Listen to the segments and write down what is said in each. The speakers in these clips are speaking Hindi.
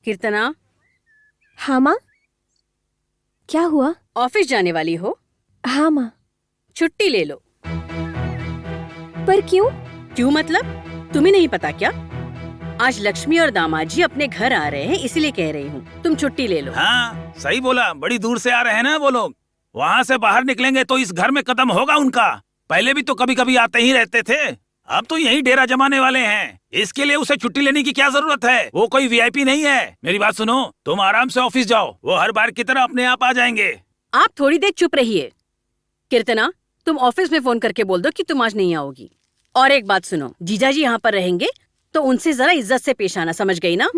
कीर्तना, हाँ माँ, क्या हुआ? ऑफिस जाने वाली हो? हाँ माँ। छुट्टी ले लो। पर क्यों? क्यों मतलब? तुम्हें नहीं पता क्या? आज लक्ष्मी और दामाद जी अपने घर आ रहे हैं, इसलिए कह रही हूँ तुम छुट्टी ले लो। हाँ सही बोला, बड़ी दूर से आ रहे हैं ना वो लोग। वहाँ से बाहर निकलेंगे तो इस घर में कदम होगा उनका। पहले भी तो कभी कभी आते ही रहते थे, अब तो यही डेरा जमाने वाले हैं। इसके लिए उसे छुट्टी लेने की क्या जरूरत है? वो कोई वीआईपी नहीं है। मेरी बात सुनो, तुम आराम से ऑफिस जाओ, वो हर बार की तरह अपने आप आ जाएंगे। आप थोड़ी देर चुप रहिए। कीर्तना, तुम ऑफिस में फोन करके बोल दो कि तुम आज नहीं आओगी। और एक बात सुनो, जीजा जी यहाँ पर रहेंगे तो उनसे जरा इज्जत से पेश आना, समझ गई ना?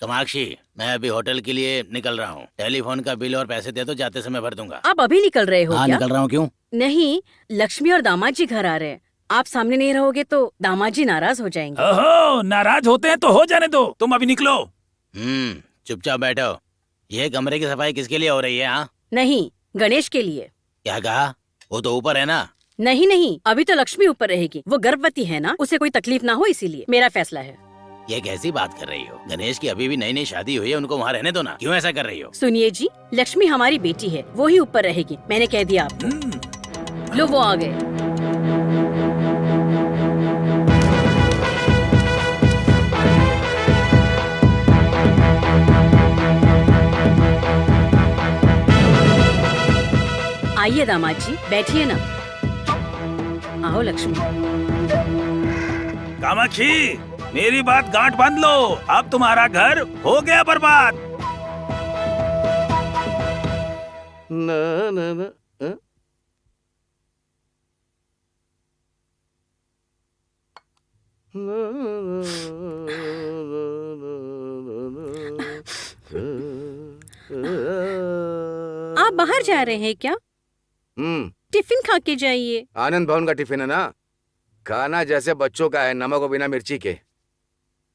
कामाक्षी, मैं अभी होटल के लिए निकल रहा हूँ। टेलीफोन का बिल और पैसे दे दो, जाते समय भर दूंगा। आप अभी निकल रहे हो? हाँ क्या? निकल रहा हूँ। क्यों? नहीं, लक्ष्मी और दामाद जी घर आ रहे हैं। आप सामने नहीं रहोगे तो दामाद जी नाराज हो जाएंगे। ओहो, नाराज होते हैं तो हो जाने दो, तुम अभी निकलो। चुपचाप बैठो। ये कमरे की सफाई किसके लिए हो रही है? हाँ नहीं, गणेश के लिए। क्या कहा? वो तो ऊपर है ना। नहीं नहीं, अभी तो लक्ष्मी ऊपर रहेगी, वो गर्भवती है ना, उसे कोई तकलीफ ना हो इसीलिए। मेरा फैसला है। ये कैसी बात कर रही हो? गणेश की अभी भी नई नई शादी हुई है, उनको वहाँ रहने दो ना। क्यों ऐसा कर रही हो? सुनिए जी, लक्ष्मी हमारी बेटी है, वो ही ऊपर रहेगी, मैंने कह दिया आपको। लो वो आ गए। आइए दामाद जी, बैठिए ना। आओ लक्ष्मी। कामाक्षी, मेरी बात गांठ बांध लो, अब तुम्हारा घर हो गया बर्बाद। ना ना ना आप बाहर जा रहे हैं क्या? टिफिन खा के जाइए। आनंद भवन का टिफिन है ना, खाना जैसे बच्चों का है, नमक और बिना मिर्ची के।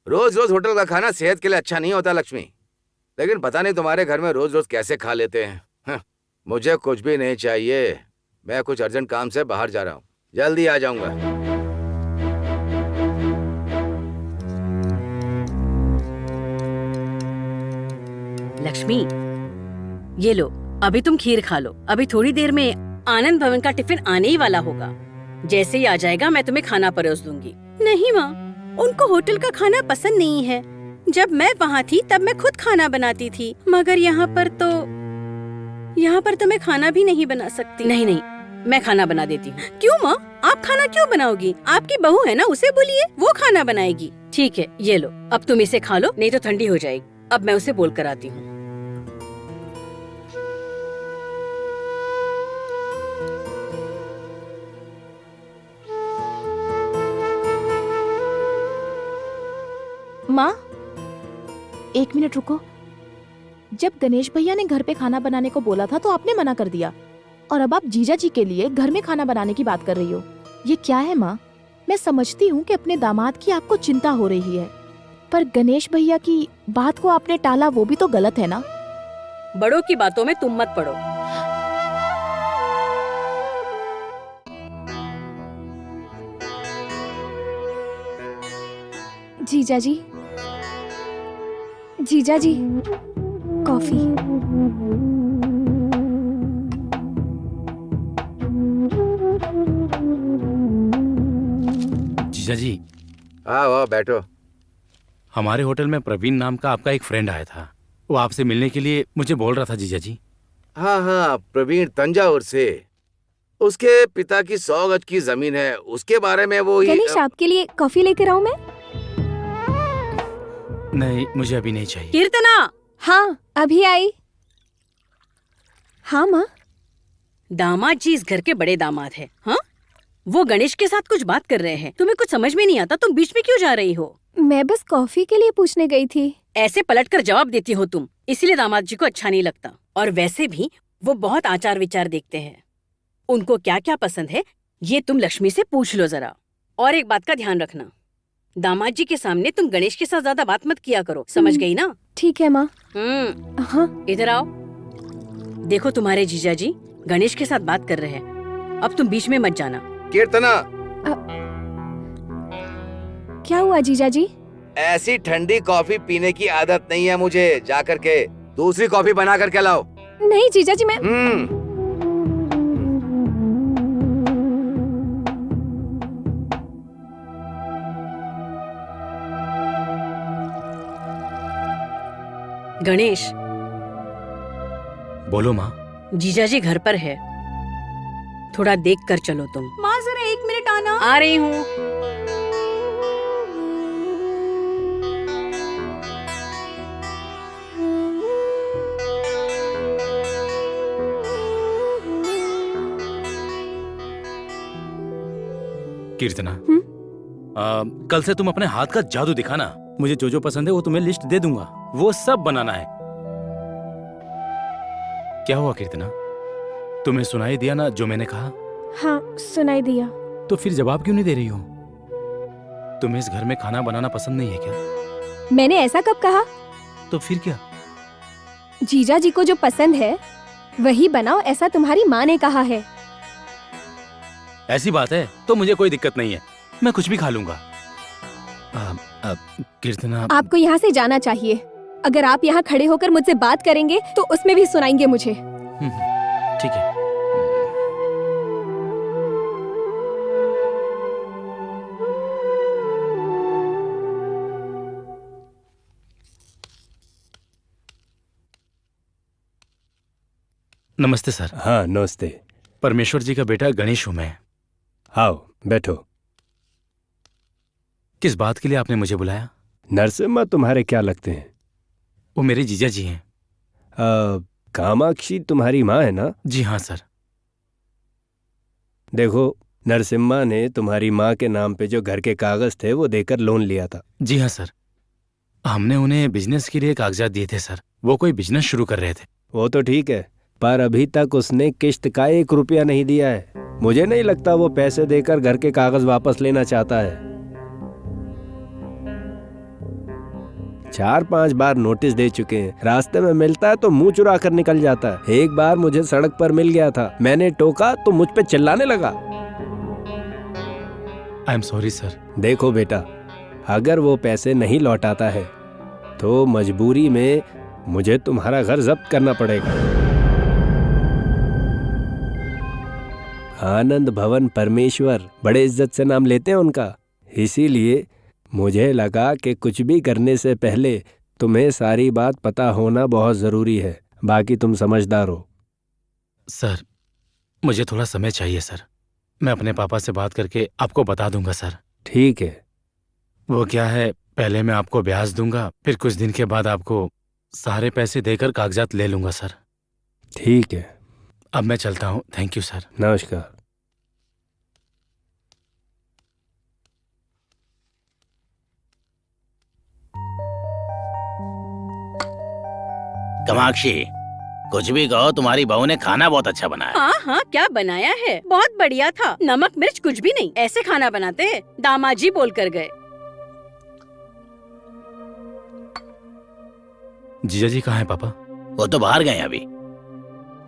रोज रोज होटल का खाना सेहत के लिए अच्छा नहीं होता लक्ष्मी, लेकिन पता नहीं तुम्हारे घर में रोज रोज कैसे खा लेते हैं। मुझे कुछ भी नहीं चाहिए, मैं कुछ अर्जेंट काम से बाहर जा रहा हूँ, जल्दी आ जाऊंगा। लक्ष्मी, ये लो, अभी तुम खीर खा लो। अभी थोड़ी देर में आनंद भवन का टिफिन आने ही वाला होगा। जैसे ही आ जाएगा मैं तुम्हें खाना परोस दूंगी। नहीं माँ, उनको होटल का खाना पसंद नहीं है। जब मैं वहाँ थी तब मैं खुद खाना बनाती थी, मगर यहाँ पर तो मैं खाना भी नहीं बना सकती। नहीं नहीं, मैं खाना बना देती हूँ। क्यों माँ, आप खाना क्यों बनाओगी? आपकी बहू है ना, उसे बोलिए, वो खाना बनाएगी। ठीक है, ये लो, अब तुम इसे खा लो, नहीं तो ठंडी हो जाएगी। अब मैं उसे बोल कर आती हूँ। माँ, एक मिनट रुको। जब गणेश भैया ने घर पे खाना बनाने को बोला था तो आपने मना कर दिया, और अब आप जीजा जी के लिए घर में खाना बनाने की बात कर रही हो। ये क्या है माँ? मैं समझती हूँ कि अपने दामाद की आपको चिंता हो रही है, पर गणेश भैया की बात को आपने टाला, वो भी तो गलत है ना। बड़ों की बातों में तुम मत पड़ो। जीजा जी, जीजा जी, कॉफी। जीजा जी। आओ बैठो। हमारे होटल में प्रवीण नाम का आपका एक फ्रेंड आया था, वो आपसे मिलने के लिए मुझे बोल रहा था जीजा जी। हाँ हाँ, प्रवीण तंजावुर से। उसके पिता की 100 गज की जमीन है, उसके बारे में वो ही। गणेश, आपके लिए कॉफी लेकर आऊं मैं? नहीं, मुझे अभी नहीं चाहिए। कीर्तना। हाँ, अभी आई। हाँ माँ। दामाद जी इस घर के बड़े दामाद हैं। हाँ, वो गणेश के साथ कुछ बात कर रहे हैं। तुम्हें कुछ समझ में नहीं आता, तुम बीच में क्यों जा रही हो? मैं बस कॉफी के लिए पूछने गई थी। ऐसे पलटकर जवाब देती हो तुम, इसीलिए दामाद जी को अच्छा नहीं लगता। और वैसे भी वो बहुत आचार विचार देखते हैं, उनको क्या क्या पसंद है ये तुम लक्ष्मी से पूछ लो जरा। और एक बात का ध्यान रखना, दामाद जी के सामने तुम गणेश के साथ ज्यादा बात मत किया करो, समझ गई ना? ठीक है माँ। हाँ, इधर आओ। देखो, तुम्हारे जीजा जी गणेश के साथ बात कर रहे हैं, अब तुम बीच में मत जाना। कीर्तना, क्या हुआ जीजा जी? ऐसी ठंडी कॉफी पीने की आदत नहीं है मुझे। जा करके दूसरी कॉफी बना करके लाओ। नहीं जीजा जी, मैं गणेश, बोलो माँ। जीजाजी घर पर है, थोड़ा देख कर चलो तुम। माँ जरा 1 मिनट आना। आ रही हूँ। कीर्तना, कल से तुम अपने हाथ का जादू दिखाना। मुझे जो जो पसंद है वो तुम्हें लिस्ट दे दूंगा, वो सब बनाना है। क्या हुआ कीर्तना, तुम्हें सुनाई दिया ना जो मैंने कहा? हाँ, सुनाई दिया। तो फिर जवाब क्यों नहीं दे रही हो? तुम्हें इस घर में खाना बनाना पसंद नहीं है क्या? मैंने ऐसा कब कहा? तो फिर क्या? जीजा जी को जो पसंद है वही बनाओ, ऐसा तुम्हारी माँ ने कहा है। ऐसी बात है तो मुझे कोई दिक्कत नहीं है, मैं कुछ भी खा लूंगा। कीर्तना, आपको यहाँ से जाना चाहिए। अगर आप यहाँ खड़े होकर मुझसे बात करेंगे तो उसमें भी सुनाएंगे मुझे। ठीक है। नमस्ते सर। हाँ नमस्ते। परमेश्वर जी का बेटा गणेश हूं मैं। आओ बैठो। किस बात के लिए आपने मुझे बुलाया? नरसिम्हा तुम्हारे क्या लगते हैं? वो मेरे जीजा जी हैं। कामाक्षी तुम्हारी माँ है ना? जी हाँ सर। देखो, नरसिम्हा ने तुम्हारी माँ के नाम पे जो घर के कागज थे वो देकर लोन लिया था। जी हाँ सर, हमने उन्हें बिजनेस के लिए कागजात दिए थे सर। वो कोई बिजनेस शुरू कर रहे थे। वो तो ठीक है, पर अभी तक उसने किश्त का 1 रुपया नहीं दिया है। मुझे नहीं लगता वो पैसे देकर घर के कागज वापस लेना चाहता है। 4-5 बार नोटिस दे चुके हैं। रास्ते में मिलता है तो मुंह चुरा कर निकल जाता है। एक बार मुझे सड़क पर मिल गया था, मैंने टोका तो मुझ पे चिल्लाने लगा। I am sorry sir. देखो बेटा, अगर वो पैसे नहीं लौटाता है तो मजबूरी में मुझे तुम्हारा घर जब्त करना पड़ेगा। आनंद भवन परमेश्वर बड़े इज्जत से नाम लेते हैं उनका, इसीलिए मुझे लगा कि कुछ भी करने से पहले तुम्हें सारी बात पता होना बहुत जरूरी है। बाकी तुम समझदार हो। सर, मुझे थोड़ा समय चाहिए सर। मैं अपने पापा से बात करके आपको बता दूंगा सर। ठीक है। वो क्या है, पहले मैं आपको ब्याज दूंगा, फिर कुछ दिन के बाद आपको सारे पैसे देकर कागजात ले लूंगा सर। ठीक है, अब मैं चलता हूँ। Thank you sir. नमस्कार। कामाक्षी, कुछ भी कहो, तुम्हारी बहू ने खाना बहुत अच्छा बनाया। हाँ हाँ, क्या बनाया है, बहुत बढ़िया था। नमक मिर्च कुछ भी नहीं, ऐसे खाना बनाते हैं। दामाजी बोल कर गए। जीजा जी कहाँ हैं पापा? वो तो बाहर गए अभी।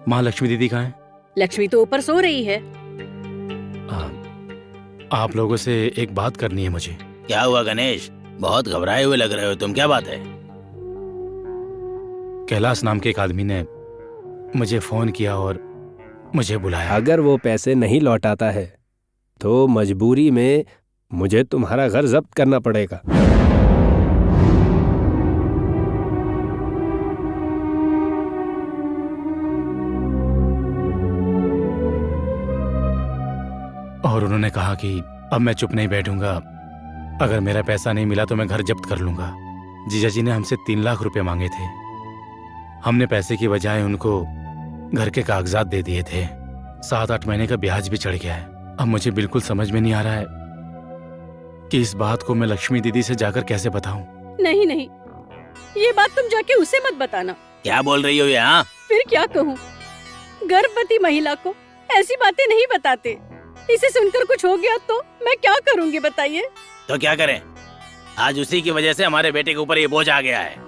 माँ लक्ष्मी दीदी कहाँ हैं? लक्ष्मी तो ऊपर सो रही है। आप लोगों से एक बात करनी है मुझे। क्या हुआ गणेश, बहुत घबराए हुए लग रहे हो तुम, क्या बात है? कैलाश नाम के एक आदमी ने मुझे फोन किया और मुझे बुलाया। अगर वो पैसे नहीं लौटाता है तो मजबूरी में मुझे तुम्हारा घर जब्त करना पड़ेगा। और उन्होंने कहा कि अब मैं चुप नहीं बैठूंगा, अगर मेरा पैसा नहीं मिला तो मैं घर जब्त कर लूंगा। जीजा जी ने हमसे 3 लाख रुपए मांगे थे। हमने पैसे की बजाय उनको घर के कागजात दे दिए थे। 7-8 महीने का ब्याज भी चढ़ गया है। अब मुझे बिल्कुल समझ में नहीं आ रहा है कि इस बात को मैं लक्ष्मी दीदी से जाकर कैसे बताऊं। नहीं नहीं, ये बात तुम जाके उसे मत बताना। क्या बोल रही हो ये? हाँ, फिर क्या कहूँ, गर्भवती महिला को ऐसी बातें नहीं बताते। इसे सुनकर कुछ हो गया तो मैं क्या करूँगी बताइए? तो क्या करें, आज उसी की वजह से हमारे बेटे के ऊपर ये बोझ आ गया है।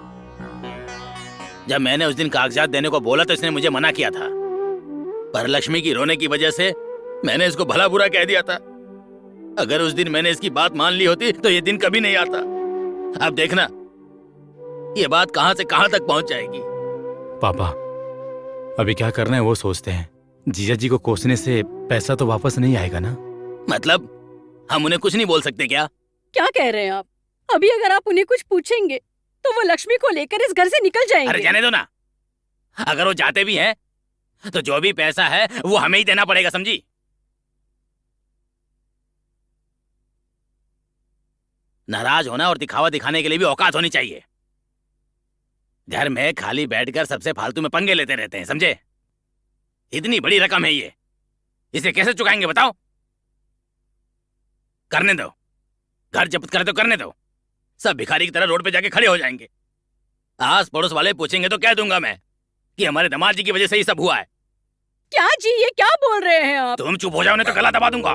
जब मैंने उस दिन कागजात देने को बोला तो इसने मुझे मना किया था, पर लक्ष्मी की रोने की वजह से मैंने इसको भला बुरा कह दिया था। अगर उस दिन मैंने इसकी बात मान ली होती तो ये दिन कभी नहीं आता। अब देखना ये बात कहां से कहां तक पहुंच जाएगी। पापा, अभी क्या करना है वो सोचते हैं। जीजा जी को कोसने से पैसा तो वापस नहीं आएगा ना। मतलब हम उन्हें कुछ नहीं बोल सकते क्या? क्या कह रहे हैं आप? अभी अगर आप उन्हें कुछ पूछेंगे तो वो लक्ष्मी को लेकर इस घर से निकल अरे जाएंगे। जाने दो ना, अगर वो जाते भी हैं तो जो भी पैसा है वो हमें ही देना पड़ेगा, समझी? नाराज होना और दिखावा दिखाने के लिए भी औकात होनी चाहिए। घर में खाली बैठकर सबसे फालतू में पंगे लेते रहते हैं, समझे? इतनी बड़ी रकम है ये, इसे कैसे चुकाएंगे बताओ? करने दो, घर जब्त कर दो, करने दो। सब भिखारी की तरह रोड पे जाके खड़े हो जाएंगे। आस पड़ोस वाले पूछेंगे तो कह दूंगा मैं कि हमारे दामाद जी की वजह से ही सब हुआ है। क्या जी, ये क्या बोल रहे हैं आप? तुम चुप हो जाओ नहीं तो गला दबा दूंगा।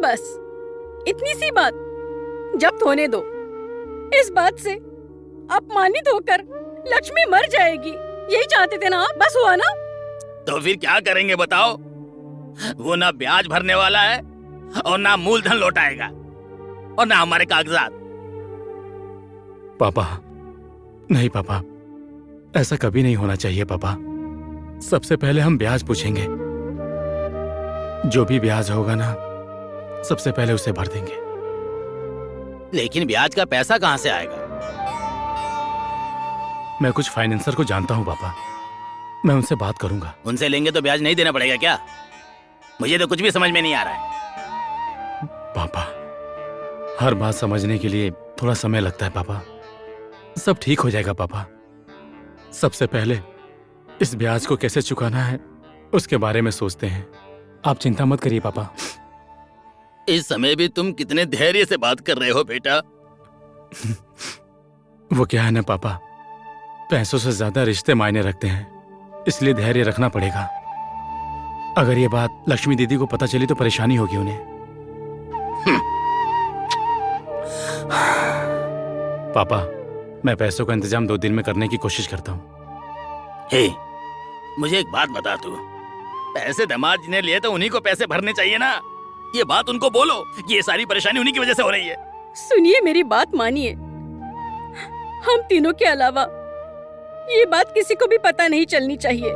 बस इतनी सी बात, जब्त होने दो। इस बात से अपमानित होकर लक्ष्मी मर जाएगी, यही चाहते थे ना आप? बस हुआ ना? तो फिर क्या करेंगे बताओ? वो ना ब्याज भरने वाला है और ना मूलधन लौटाएगा और ना हमारे कागजात। पापा, नहीं पापा, ऐसा कभी नहीं होना चाहिए पापा। सबसे पहले हम ब्याज पूछेंगे, जो भी ब्याज होगा ना सबसे पहले उसे भर देंगे। लेकिन ब्याज का पैसा कहां से आएगा? मैं कुछ फाइनेंसर को जानता हूँ पापा, मैं उनसे बात करूंगा। उनसे लेंगे तो ब्याज नहीं देना पड़ेगा क्या? मुझे तो कुछ भी समझ में नहीं आ रहा है। पापा, हर बात समझने के लिए थोड़ा समय लगता है पापा। सब ठीक हो जाएगा पापा। सबसे पहले इस ब्याज को कैसे चुकाना है उसके बारे में सोचते हैं। आप चिंता मत करिए पापा। इस समय भी तुम कितने धैर्य से बात कर रहे हो बेटा। वो क्या है ना पापा, पैसों से ज्यादा रिश्ते मायने रखते हैं, इसलिए धैर्य रखना पड़ेगा। अगर ये बात लक्ष्मी दीदी को पता चली तो परेशानी होगी उन्हें। पापा, मैं पैसों का इंतजाम 2 दिन में करने की कोशिश करता हूँ। हे, मुझे एक बात बता तू, पैसे दामाद जी ने लिए तो उन्हीं को पैसे भरने चाहिए ना। ये बात उनको बोलो कि ये सारी परेशानी उन्हीं की वजह से हो रही है। सुनिए, मेरी बात मानिए। हम तीनों के अलावा ये बात किसी को भी पता नहीं चलनी चाहिए।